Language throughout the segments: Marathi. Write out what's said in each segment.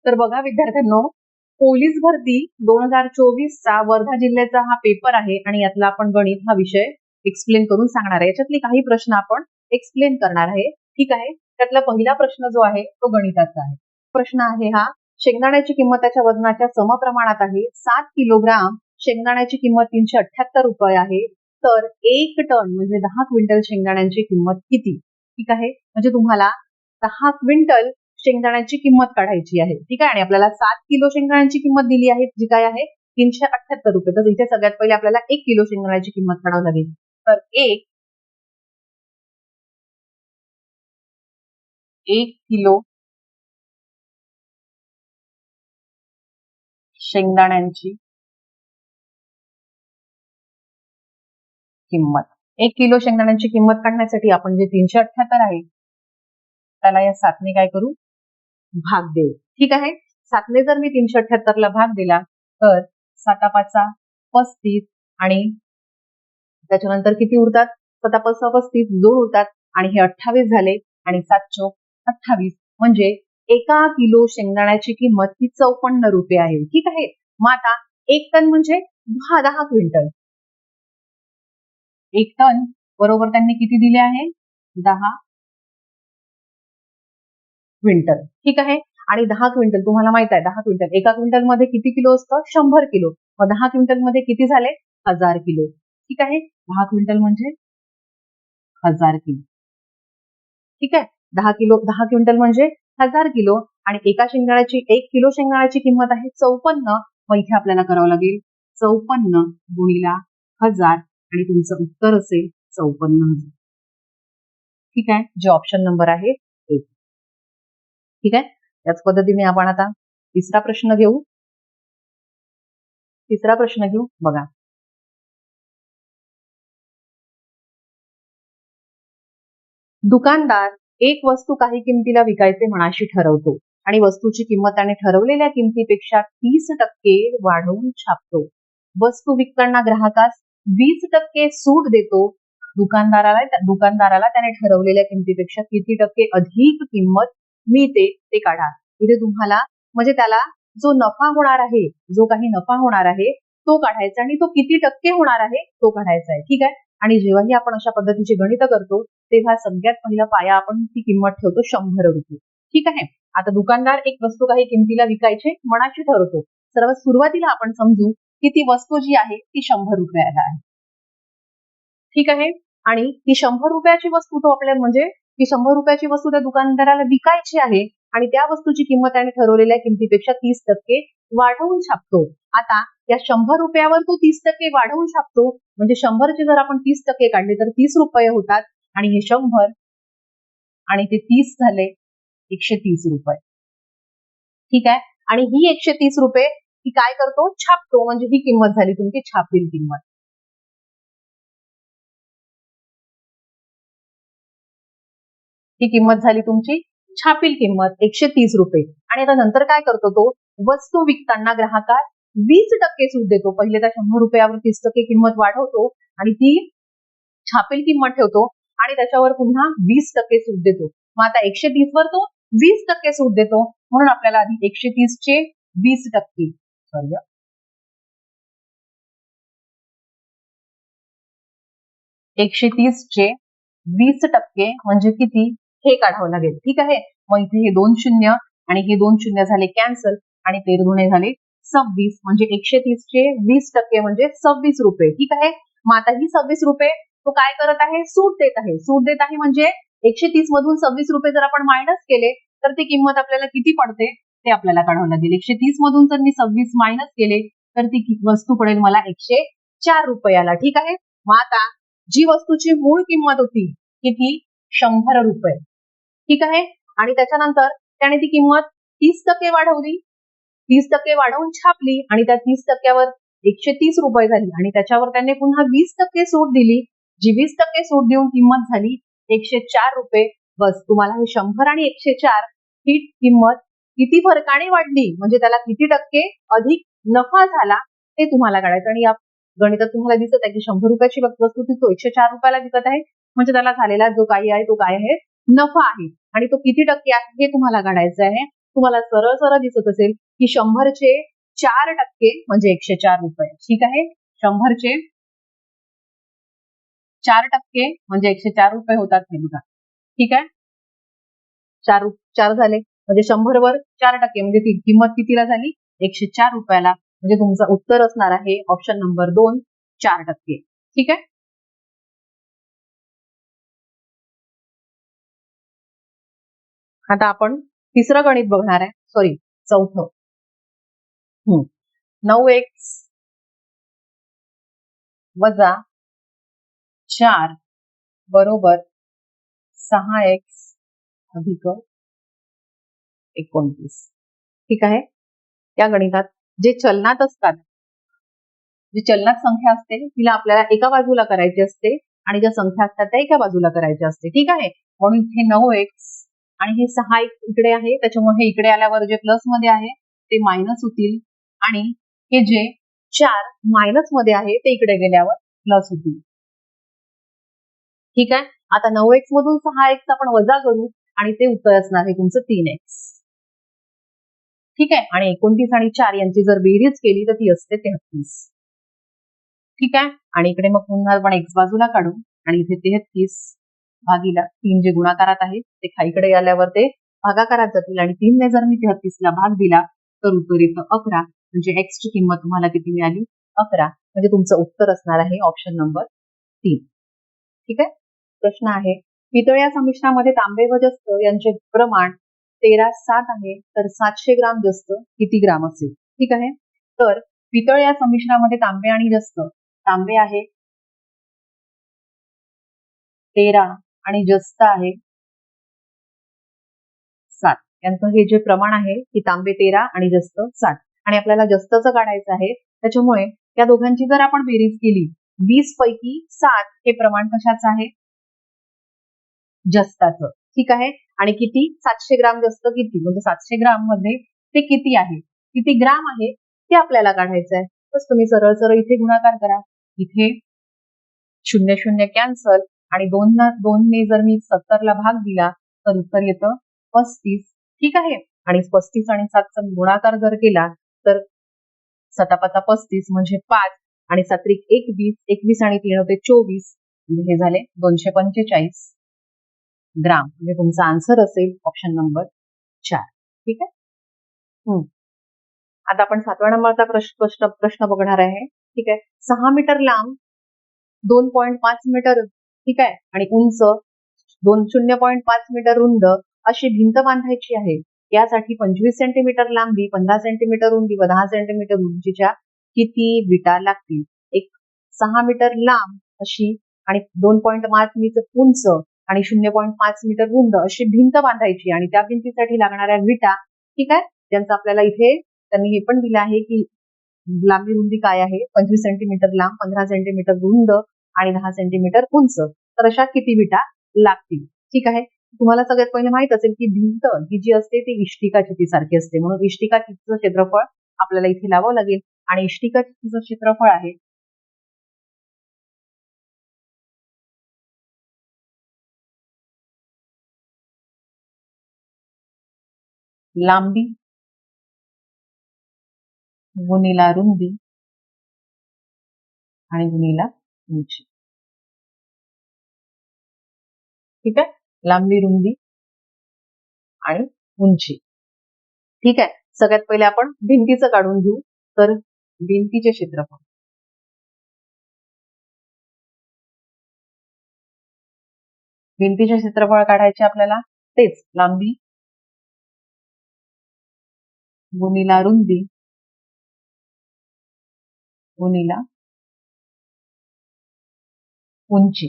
तर बघा विद्यार्थ्यांनो, पोलीस भरती 2024चा वर्धा जिल्ह्याचा हा पेपर आहे आणि यातला आपण गणित हा विषय एक्सप्लेन करून सांगणार आहे. याच्यातले काही प्रश्न आपण एक्सप्लेन करणार आहे. ठीक आहे. त्यातला पहिला प्रश्न जो आहे तो गणिताचा आहे. प्रश्न आहे हा, शेंगदाण्याची किंमत त्याच्या वजनाच्या समप्रमाणात आहे. 7 किलोग्राम शेंगदाण्याची किंमत 378 रुपये आहे. तर 1 टन म्हणजे 10 क्विंटल शेंगदाण्याची किंमत किती? ठीक आहे. म्हणजे तुम्हाला 10 क्विंटल शेंगदाण्याची किंमत काढायची आहे. ठीक आहे. आणि आपल्याला 7 किलो शेंगदाण्याची किंमत दिली आहे, जी काय आहे 378 रुपये. तर इथे सगळ्यात पहिले आपल्याला 1 किलो शेंगदाण्याची किंमत काढावी लागेल. तर 1 किलो शेंगदाण्यांची किंमत. 1 किलो शेंगदाण्याची किंमत काढण्यासाठी आपण जे 378 आहे त्याला या 7 ने काय करू? भाग देऊ. ठीक आहे. 7 ने जर मी 378 ला भाग दिला तर 7 5 35 आणि त्याच्यानंतर किती उरतात? 7 5 35 2 उरतात आणि हे 28 झाले आणि 7 चौक 28 म्हणजे 1 किलो शेंगदाण्याची किंमत ही 54 रुपये आहे. ठीक आहे. मग आता 1 टन म्हणजे 10 क्विंटल. 1 टन बरोबर त्यांनी किती दिले आहे? 10 क्विंटल. ठीक आहे. आणि 10 क्विंटल तुम्हाला माहित आहे 10 क्विंटल 1 क्विंटल मध्ये किती किलो असतं? 100 किलो. मग 10 क्विंटल मध्ये किती झाले? 1000 किलो. ठीक आहे. 10 क्विंटल म्हणजे 1000 किलो. ठीक आहे. 10 क्विंटल म्हणजे 1000 किलो आणि 1 किलो शेंगदाण्याची किंमत आहे 54. मग इथे आपल्याला करावं लागेल 54 गुणिला 1000 आणि तुमचं उत्तर असेल 54,000. ठीक आहे. जे ऑप्शन नंबर आहे 1. ठीक आहे. याच पद्धतीने आपण आता तिसरा प्रश्न घेऊ. बघा. दुकानदार एक वस्तू काही किमतीला विकायचे मनाशी ठरवतो आणि वस्तूची किंमत त्याने ठरवलेल्या किमतीपेक्षा 30% वाढवून छापतो. वस्तू विकताना ग्राहकास 20% सूट देतो. दुकानदाराला त्याने ठरवलेल्या किमतीपेक्षा किती टक्के अधिक किंमत मिळते ते काढा. इथे तुम्हाला म्हणजे त्याला जो नफा होणार आहे, जो काही नफा होणार आहे तो काढायचा आणि तो किती टक्के होणार आहे तो काढायचा आहे. ठीक आहे. आणि जेव्हाही आपण अशा पद्धतीची गणित करतो तेव्हा सगळ्यात पहिला पाया आपण ती किंमत ठेवतो 100 रुपये. ठीक आहे. आता दुकानदार एक वस्तू काही किमतीला विकायचे मनाशी ठरवतो. सर्वात सुरुवातीला आपण समजू की ती वस्तू जी आहे ती 100 रुपयाला आहे. ठीक आहे. आणि ती 100 रुपयाची वस्तू तो आपल्याला म्हणजे ती 100 रुपयाची वस्तू त्या दुकानदाराला विकायची आहे आणि त्या वस्तूची किंमत त्याने ठरवलेल्या किमतीपेक्षा 30% वाढवून छापतो. आता या 100 रुपयावर तो 30% वाढवून छापतो म्हणजे 100 चे जर आपण 30% काढले तर 30 रुपये होतात आणि हे 100 आणि ते 30 झाले 130 रुपये. ठीक आहे. आणि ही 130 रुपये ही काय करतो? छापतो. म्हणजे ही किंमत झाली तुमची छापील किंमत. ही किंमत झाली तुमची छापील किंमत 130 रुपये. आणि आता नंतर काय करतो तो? वस्तू विकताना ग्राहकास 20% सूट देतो. पहिले त्या 100 रुपयावर 30% किंमत वाढवतो आणि ती छापील किंमत ठेवतो आणि त्याच्यावर पुन्हा 20% सूट देतो. मग आता 130 वर तो 20% सूट देतो म्हणून आपल्याला आधी 130 चे 20% 130 चे 20% म्हणजे किती हे काढावं लागेल. ठीक आहे. मग इथे हे 2 शून्य आणि हे 2 शून्य झाले कॅन्सल आणि 13 दुणे झाले 26 म्हणजे 130 चे 20% म्हणजे 26 रुपये. ठीक आहे. मग आता ही 26 रुपये तो काय करत आहे? सूट देत आहे. सूट देत आहे म्हणजे 130 मधून 26 रुपये जर आपण मायनस केले तर ती किंमत आपल्याला किती पडते ते आपल्याला काढावं लागेल. 130 मधून जर मी 26 मायनस केले तर ती वस्तू पडेल मला 104 रुपयाला. ठीक आहे. मग आता जी वस्तूची मूळ किंमत होती किती? 100 रुपये. ठीक आहे. आणि त्याच्यानंतर त्याने ती किंमत 30% वाढवली. 30% वाढवून छापली आणि त्या 30%वर 130 रुपये झाली आणि त्याच्यावर त्याने पुन्हा 20% सूट दिली. जी 20% सूट देऊन किंमत झाली 104 रुपये. बस तुम्हाला हे 100 आणि 104 ही किंमत किती फरकाने वाढली म्हणजे त्याला किती टक्के अधिक नफा झाला ते तुम्हाला काढायचं. आणि या गणितात तुम्हाला दिसत आहे की 100 रुपयाची वस्तू ती तो 104 रुपयाला विकत आहे म्हणजे त्याला झालेला जो काही आहे तो काय आहे? नफा आहे. आणि तो किती टक्के आहे हे तुम्हाला काढायचं आहे. तुम्हाला सरळ सरळ दिसत असेल की 100चे 4% म्हणजे 104 रुपये. ठीक आहे, 100चे 4% म्हणजे 104 रुपये होतात हे बघा. ठीक आहे, 4 झाले म्हणजे 100 वर 4% म्हणजे ती किंमत कितीला झाली? 104 रुपयाला. म्हणजे तुमचं उत्तर असणार आहे ऑप्शन नंबर 2, 4%. ठीक आहे. आता आपण तिसरं गणित बघणार आहे, सॉरी चौथं. 9x वजा 4 बरोबर 6x अधिक 29. ठीक आहे, या गणितात जे चलनात असतात, जी चलनात संख्या असते तिला आपल्याला एका बाजूला करायची असते आणि ज्या संख्या असतात त्या एका बाजूला करायच्या असते. ठीक आहे, म्हणून हे 9x आणि हे 6x इकडे आहे, त्याच्यामुळे हे इकडे आल्यावर जे प्लस मध्ये आहे ते मायनस होतील आणि हे जे 4 मायनस मध्ये आहे ते इकडे गेल्यावर प्लस होतील. ठीक आहे, आता 9x मधून 6x आपण वजा करू आणि ते उत्तर असणार आहे तुमचं 3x. ठीक आहे, आणि 29 आणि 4 यांची जर बेरीज केली तर ती असते 33. ठीक आहे, आणि इकडे मग पुन्हा आपण x बाजूला काढू आणि इथे 33 भागीला 3 जे गुणाकारात आहे ते खालीकडे आल्यावर ते भागाकारात जातील आणि 3 ने जर मी 33 ला भाग दिला तर उत्तर येतं 11. म्हणजे x ची किंमत तुम्हाला किती मिळाली? 11. म्हणजे तुमचं उत्तर असणार आहे ऑप्शन नंबर 3. ठीक आहे, प्रश्न आहे, पितळ या संमिश्रणामध्ये तांबे व जस्त यांचे प्रमाण 13:7 आहे, तर 700 ग्राम जस्त किती ग्राम असेल? ठीक आहे, तर पितळ या संमिश्रणामध्ये तांबे आणि जस्त, तांबे आहे 13 आणि जस्त आहे 7. यांचं हे जे प्रमाण आहे की तांबे 13 आणि जस्त 7 आणि आपल्याला जस्तचं काढायचं आहे, त्याच्यामुळे या दोघांची जर आपण बेरीज केली 20 पैकी 7 हे प्रमाण कशाचं आहे? जस्ताचं. ठीक आहे, आणि किती? 700 ग्राम जस्त किती, म्हणजे 700 ग्राम मध्ये ते किती आहे, किती ग्राम आहे ते आपल्याला काढायचं आहे. बस तुम्ही सरळ सरळ इथे गुणाकार करा, इथे 0 कॅन्सल आणि 2 ने जर मी 70 ला भाग दिला तर उत्तर येतं 35. ठीक आहे, आणि 35 आणि 7चा गुणाकार जर केला तर 7 35 म्हणजे 5 आणि 7 21, 21 आणि 3 होते 24, म्हणजे हे झाले 245 ग्राम. म्हणजे तुमचा आन्सर असेल ऑप्शन नंबर 4. ठीक आहे. आता आपण 7व्या नंबरचा प्रश्न बघणार आहे. ठीक आहे, 6 मीटर लांब 2.5 मीटर, ठीक आहे, आणि उंच 0.5 मीटर रुंद अशी भिंत बांधायची आहे. यासाठी 25 सेंटीमीटर लांबी, 15 सेंटीमीटर रुंदी व 10 सेंटीमीटर उंचीच्या किती विटा लागतील? एक 6 मीटर लांब अशी आणि 2.5 मीटर उंच आणि 0.5 मीटर रुंद अशी भिंत बांधायची आणि त्या भिंतीसाठी लागणाऱ्या विटा, ठीक आहे, ज्यांचं आपल्याला इथे त्यांनी हे पण दिलं आहे की लांबी रुंदी काय आहे? 25 सेंटीमीटर लांब, 15 सेंटीमीटर रुंद आणि 10 सेंटीमीटर उंच. तर अशा किती विटा लागतील? ठीक आहे, तुम्हाला सगळ्यात पहिले माहित असेल की भिंत ही जी असते ती इष्टिका चितीसारखी असते, म्हणून इष्टिका चितीचं क्षेत्रफळ आपल्याला इथे लावावं लागेल आणि इष्टिका चितीचं क्षेत्रफळ आहे लांबी गुणिला रुंदी आणि गुणिला उंची. ठीक आहे, लांबी रुंदी आणि उंची. ठीक आहे, सगळ्यात पहिले आपण भिंतीचं काढून घेऊ. तर भिंतीचे क्षेत्रफळ, भिंतीचे क्षेत्रफळ काढायचे आपल्याला, तेच लांबी गुणिला रुंदी गुणिला उंची.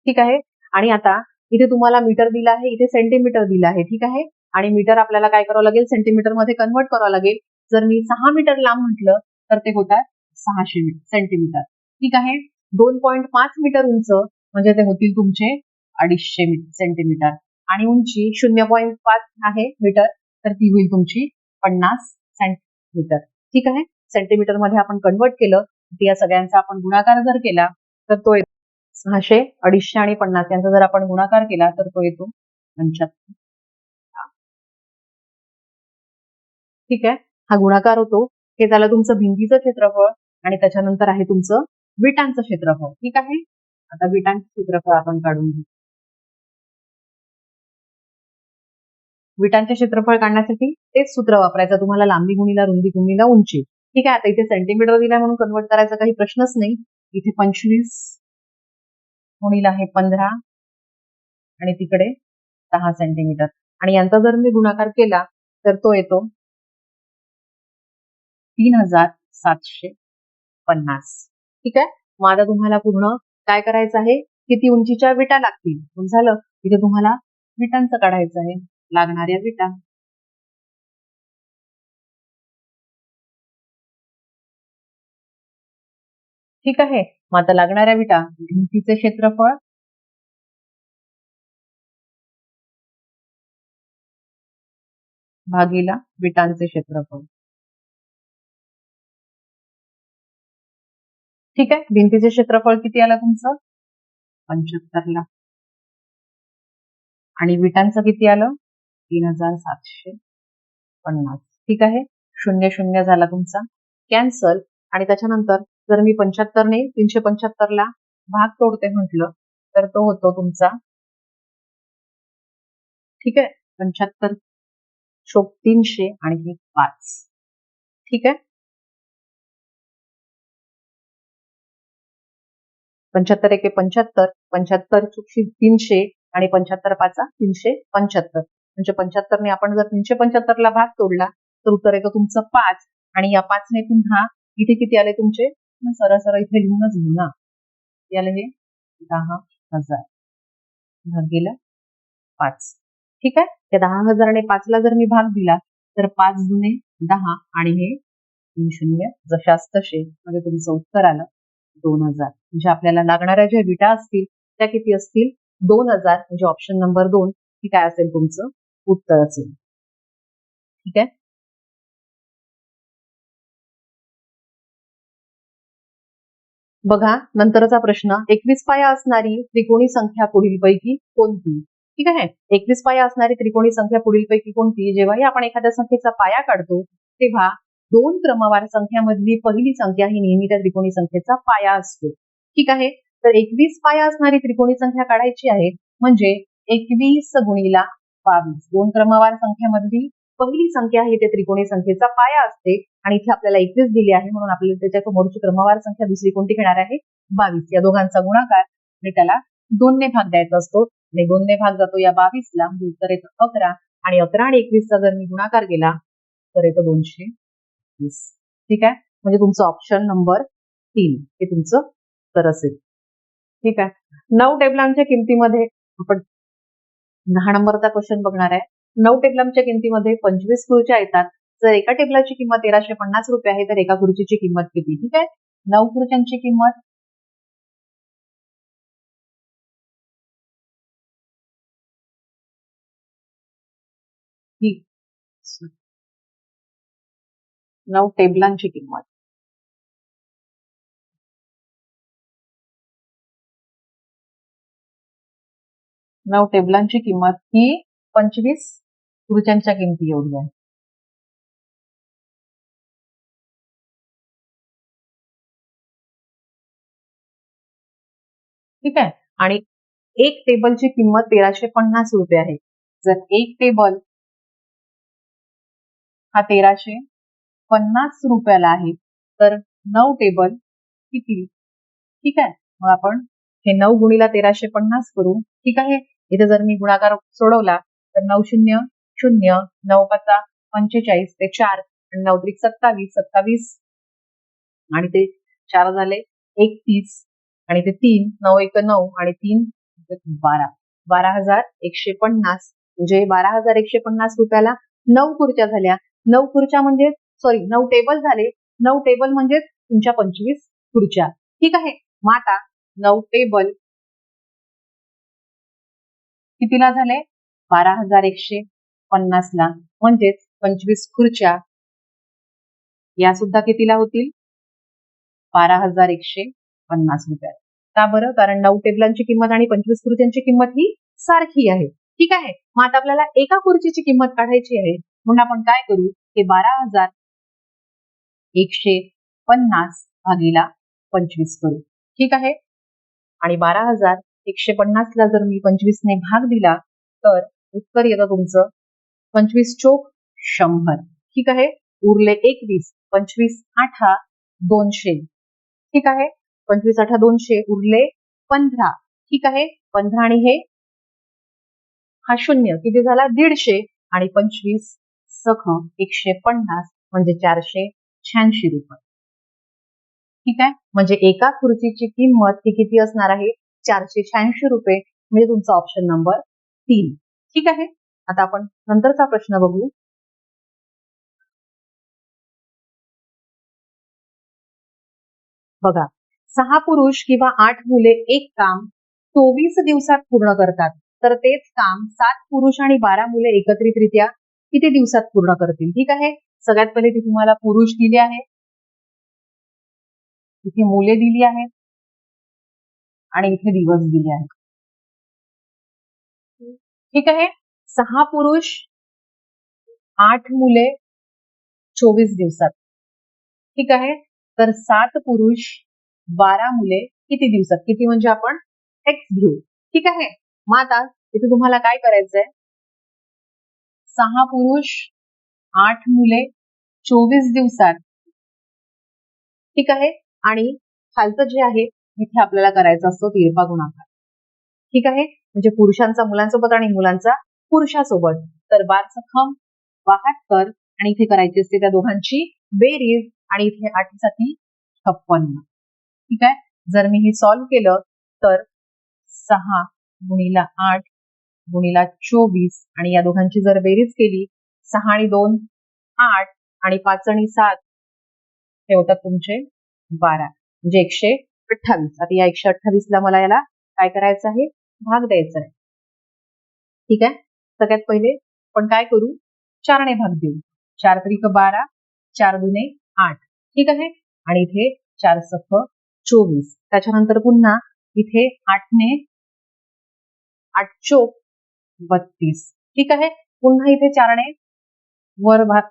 ठीक आहे, आणि आता इथे तुम्हाला मीटर दिलं आहे, इथे सेंटीमीटर दिलं आहे. ठीक आहे, आणि मीटर आपल्याला काय करावं लागेल? सेंटीमीटर मध्ये कन्वर्ट करावं लागेल. जर मी 6 मीटर लांब म्हटलं तर ते होतात 600 सेंटीमीटर. ठीक आहे, 2.5 मीटर उंच म्हणजे ते होतील तुमचे 250 सेंटीमीटर आणि उंची 0.5 आहे मीटर, तर ती होईल तुमची 50 सेंटीमीटर. ठीक आहे, सेंटीमीटर मध्ये आपण कन्वर्ट केलं, या सगळ्यांचा आपण गुणाकार जर केला तर तो 600, 250 आणि 50 यांचा जर आपण गुणाकार केला तर तो येतो 75. ठीक आहे. हा गुणाकार होतो. हे झालं तुमचं भिंतीचं क्षेत्रफळ आणि त्याच्यानंतर आहे तुमचं विटांचं क्षेत्रफळ. ठीक आहे. आता विटांचं क्षेत्रफळ आपण काढून घेऊ. विटांचे क्षेत्रफळ काढण्यासाठी तेच सूत्र वापरायचं तुम्हाला, लांबी गुणीला रुंदी गुणीला उंची. ठीक आहे. आता इथे सेंटीमीटर दिलाय म्हणून कन्वर्ट करायचा काही प्रश्नच नाही. इथे 25 गुणीला आहे 15 आणि तिकडे 10 सेंटीमीटर आणि यांचा जर मी गुणाकार केला तर तो येतो 3750. ठीक आहे. मग आता तुम्हाला पूर्ण काय करायचं आहे, किती उंचीच्या विटा लागतील. मग झालं. इथे तुम्हाला विटांचं काढायचं आहे, लागणाऱ्या विटा. ठीक आहे. मग आता लागणाऱ्या विटा, भिंतीचे क्षेत्रफळ भागीला विटांचे क्षेत्रफळ. ठीक आहे. भिंतीचे क्षेत्रफळ किती आलं तुमचं 75 ला आणि विटांचं किती आलं 3750. ठीक आहे. 0 झाला तुमचा कॅन्सल आणि त्याच्यानंतर जर मी 75 ने 375 ला भाग तोडते म्हटलं तर तो होतो तुमचा, ठीक आहे, 75 चोक 300 आणि हे 5. ठीक आहे. 75 एके 75, 75 चोक 300 आणि 75 पाचा 375. म्हणजे 75 ने आपण जर 375 ला भाग तोडला तर उत्तर येतं तुमचं 5 आणि या 5 ने पुन्हा इथे किती आले तुमचे, सरळ सरळ इथे लिहूनच घेऊ ना, याला हे 10,000 भागीला 5. ठीक आहे. त्या 10,000 ने 5 ला जर मी भाग दिला तर 5 दुने 10 आणि हे 3 शून्य जशाच तसे म्हणजे तुमचं उत्तर आलं 2000. म्हणजे आपल्याला लागणाऱ्या ज्या विटा असतील त्या किती असतील 2000. म्हणजे ऑप्शन नंबर 2 ही काय असेल तुमचं उत्तर असेल. ठीक आहे. बघा नंतरचा प्रश्न, 21 पाया असणारी त्रिकोणी संख्या पुढीलपैकी कोणती. ठीक आहे. 21 पाया असणारी त्रिकोणी संख्या पुढीलपैकी कोणती. जेव्हाही आपण एखाद्या संख्येचा पाया काढतो तेव्हा 2 क्रमवार संख्यामधली पहिली संख्या ही नेहमी त्या त्रिकोणी संख्येचा पाया असतो. ठीक आहे. तर 21 पाया असणारी त्रिकोणी संख्या काढायची आहे म्हणजे 21 गुणीला 22. 2 क्रमवार संख्यामधली पहिली संख्या ही त्या त्रिकोणी संख्येचा पाया असते आणि इथे आपल्याला 21 दिली आहे म्हणून आपल्याला त्याच्या समोरची क्रमवार संख्या दुसरी कोणती घेणार आहे 22. या दोघांचा गुणाकार आणि त्याला 2 ने भाग द्यायचा असतो आणि 2 ने भाग जातो या 22 ला. उत्तर येतं 11 आणि 11 आणि 21 चा जर मी गुणाकार केला तर येतं 220. ठीक आहे. म्हणजे तुमचं ऑप्शन नंबर 3 हे तुमचं उत्तर असेल. ठीक आहे. 9 टेबलांच्या किमतीमध्ये आपण 10 नंबरचा क्वेश्चन बघणार आहे. 9 टेबलांच्या किमतीमध्ये 25 खुर्च्या येतात. जर एका टेबलाची किंमत 1350 रुपये आहे तर एका खुर्चीची किंमत किती. ठीक आहे. 9 खुर्च्यांची किंमत ही 9 टेबलांची किंमत 9 टेबलांची किंमत ही 25 खुर्च्यांच्या किमती एवढी आहे. ठीक आहे. आणि एक टेबलची किंमत 1350 रुपये आहे. जर एक टेबल हा 1350 रुपयाला आहे तर 9 टेबल किती. ठीक आहे. मग आपण हे 9 गुणीला 1350 करू. ठीक आहे. इथे जर मी गुणाकार सोडवला तर 9 शून्य 0, 9 पाचा 45 ते 4 आणि 9 त्रिक 27, 27 आणि ते 4 झाले 31 आणि ते 3, 9 एक 9 आणि 3 12, 12,150. म्हणजे 12,150 रुपयाला 9 खुर्च्या झाल्या. 9 खुर्च्या म्हणजे 9 टेबल झाले. 9 टेबल म्हणजे तुमच्या 25 खुर्च्या. ठीक आहे. मग आता 9 टेबल कितीला झाले 12,150 ला म्हणजेच 25 खुर्च्या या सुद्धा कितीला होतील 12,150 रुपयाला. का बरं. कारण 9 टेबलांची किंमत आणि 25 खुर्च्यांची किंमत ही सारखी आहे. ठीक आहे. मग आता आपल्याला एका खुर्चीची किंमत काढायची आहे म्हणून आपण काय करू, हे 12,150 भागीला 25 करू. ठीक आहे. आणि 12,150 ला जर मी 25 ने भाग दिला तर उत्तर येतं तुमचं 25 चोक 100. ठीक आहे. उरले 21, 25 8 200. ठीक आहे. 25 8 200 उरले 15. ठीक आहे. 15 आणि हे हा शून्य किती झाला 150 आणि 25 सख 150 म्हणजे 486 रुपये. ठीक आहे. म्हणजे एका खुर्चीची किंमत ही किती असणार आहे 486 रुपये, म्हणजे तुमचा ऑप्शन नंबर 3. ठीक आहे. आता आपण नंतरचा प्रश्न बघू. बघा, 6 पुरुष किंवा 8 मुले एक काम 24 दिवसात पूर्ण करतात, तर तेच काम 7 पुरुष आणि 12 मुले एकत्रितरित्या किती दिवसात पूर्ण करतील. ठीक आहे. सगळ्यात पहिले ते तुम्हाला पुरुष दिले आहे, इथे मुले दिली आहेत आणि इथे दिवस दिले आहेत. ठीक आहे. 6 पुरुष 8 मुले 24 दिवसात. ठीक आहे. तर 7 पुरुष 12 मुले किती दिवसात, किती म्हणजे आपण एक्स घेऊ. ठीक आहे. मग आता इथे तुम्हाला काय करायचंय, 6 पुरुष 8 मुले 24 दिवसात. ठीक आहे. आणि खालचं जे आहे इथे आपल्याला करायचं असतो तिरपा गुणाकार. ठीक आहे. म्हणजे पुरुषांचा मुलांसोबत आणि मुलांचा पुरुषासोबत. तर 12 72 आणि इथे करायची असते त्या दोघांची बेरीज आणि इथे 8 7 56. ठीक आहे. जर मी हे सॉल्व्ह केलं तर 6 गुणिला 8 गुणिला 24 आणि या दोघांची जर बेरीज केली 6 आणि 2 8 आणि 5 आणि 7 हे होतात तुमचे 12 म्हणजे 128. आता या 128 ला मला याला काय करायचं आहे, भाग द्यायचा आहे. ठीक आहे. सगळ्यात पहिले आपण काय करू, 4 ने भाग देऊ. 4 त्रिक 12, 4 दुने 8. ठीक आहे. आणि इथे 4 सख 24. त्याच्यानंतर पुन्हा इथे 8 ने 8 चोक 32. ठीक आहे. पुन्हा इथे 4 ने वर भाग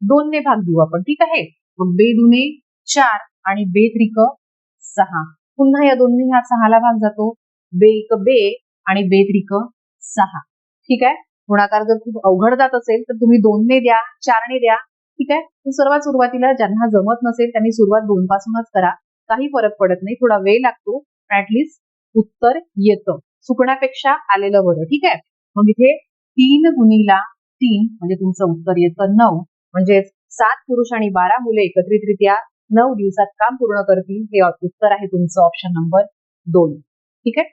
2 ने भाग देऊ आपण. ठीक आहे. मग बे दुने 4 आणि बे त्रिक 6. पुन्हा या दोन्ही हा 6 ला भाग जातो. बे एक बे आणि बे त्रिक 6. ठीक आहे. गुणाकार जर खूप अवघड जात असेल तर तुम्ही 2 ने द्या, 4 ने द्या. ठीक आहे. सर्वात सुरुवातीला ज्यांना जमत नसेल त्यांनी सुरुवात 2 पासूनच करा. काही फरक पडत नाही, थोडा वेळ लागतो, ऍटलिस्ट उत्तर येतं. चुकण्यापेक्षा आलेलं बरं. ठीक आहे. मग इथे 3 गुणिला 3 म्हणजे तुमचं उत्तर येतं 9. म्हणजेच 7 पुरुष आणि 12 मुले एकत्रितरित्या 9 दिवसात काम पूर्ण करतील. हे उत्तर आहे तुमचं ऑप्शन नंबर 2. ठीक आहे.